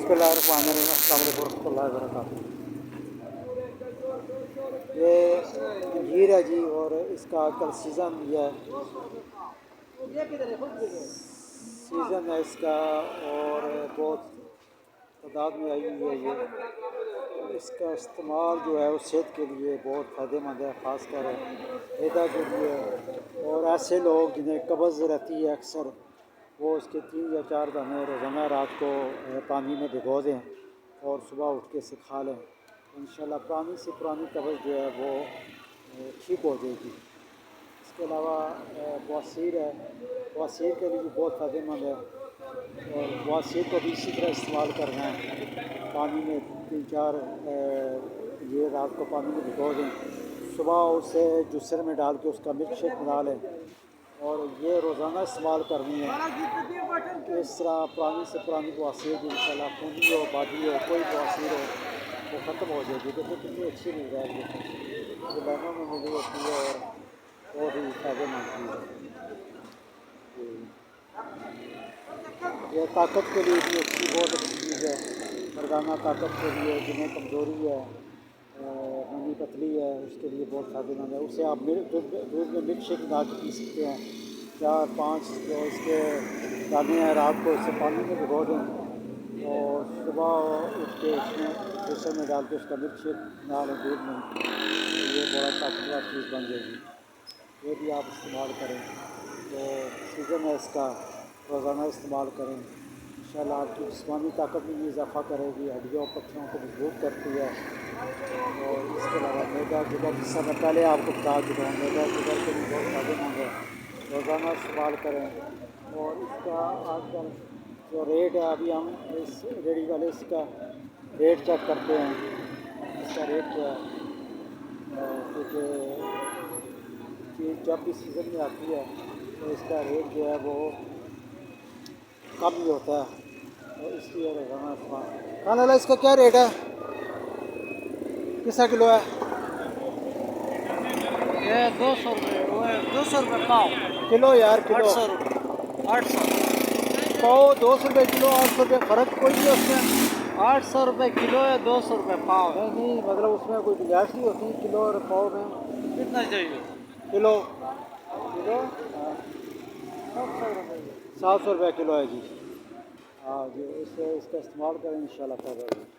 بسم اللہ الرحمن الرحیم، السلام علیکم ورحمۃ اللہ وبرکاتہ۔ یہ انجیر ہے جی، اور اس کا کل سیزن ہے اس کا، اور بہت تعداد میں آئی ہوئی ہے یہ۔ اس کا استعمال جو ہے وہ صحت کے لیے بہت فائدہ مند ہے، خاص کر معدہ کے لیے، اور ایسے لوگ جنہیں قبض رہتی ہے اکثر، وہ اس کے 3 یا 4 دانے روزانہ رات کو پانی میں بھگو دیں اور صبح اٹھ کے اسے کھا لیں، انشاءاللہ پرانی سے پرانی قبض جو ہے وہ ٹھیک ہو جائے گی۔ اس کے علاوہ بواسیر ہے، بواسیر کے لیے بھی بہت فائدہ مند ہے، اور بواسیر کو بھی اسی طرح استعمال کرنا ہے۔ پانی میں 3-4 یہ رات کو پانی میں بھگو دیں، صبح اسے جوسر میں ڈال کے اس کا ملک شیک بنا لیں، اور یہ روزانہ استعمال کرنی ہے۔ اس طرح پرانی سے پرانی بواسیر بھی انشاءاللہ، خونی ہو، بادی ہو، کوئی بواسیر ہو، وہ ختم ہو جائے گی۔ دیکھیں کتنی اچھی مل رہا ہے، یہ بینوں میں ملی ہوتی ہے اور بہت ہی فائدہ مند چیز ہے۔ یہ طاقت کے لیے بھی اچھی، بہت اچھی چیز ہے، مردانہ طاقت کے لیے، جنہیں کمزوری ہے، منی پتلی ہے، اس کے لیے بہت فائدہ مند ہے۔ اسے آپ دودھ میں ملک شیک بنا کے پی سکتے ہیں۔ 4-5 جو اس کے دانے ہیں، رات کو اسے پانی میں بھگو دیں اور صبح اٹھ کے اس میں جوسر میں ڈال کے اس کا ملک شیک بنا لیں دودھ میں، یہ بڑا طاقتور چیز بن جائے گی۔ یہ بھی آپ استعمال کریں، تو سیزن ہے اس کا، روزانہ استعمال کریں، انشاءاللہ آپ کی جسمانی طاقت میں بھی اضافہ کرے گی، ہڈیوں پٹھیوں کو مضبوط کرتی ہے۔ اور اس کے علاوہ معدہ جگر، جس سے میں پہلے آپ کو بتا چکا ہوں، معدہ جگر کے بھی بہت فائدہ مند ہے، روزانہ استعمال کریں۔ اور اس کا آج کل جو ریٹ ہے، ابھی ہم اس ریڑھی والے اس کا ریٹ چیک کرتے ہیں، اس کا ریٹ کیا ہے، کیونکہ جب بھی سیزن میں آتی ہے تو اس کا ریٹ جو ہے وہ کم ہی ہوتا ہے، تو اس لیے روزانہ استعمال۔ کھانا لا، اس کا کیا ریٹ ہے؟ کس کلو ہے؟ یہ 200 روپے، وہ ہے 200 روپے پاؤ، کلو یار، کلو 800 روپے، 800 پاؤ 200 روپے کلو، 800 روپے، فرق کوئی نہیں اس میں؟ 800 روپے کلو ہے، 200 روپے پاؤ ہے۔ نہیں، مطلب اس میں کوئی گنجائش نہیں ہوتی کلو اور پاؤ میں؟ کتنا چاہیے؟ کلو کلو 700 روپے۔ 700 روپے کلو ہے جی۔ ہاں جی، اس کا استعمال کریں، انشاءاللہ فائدہ ہوگا۔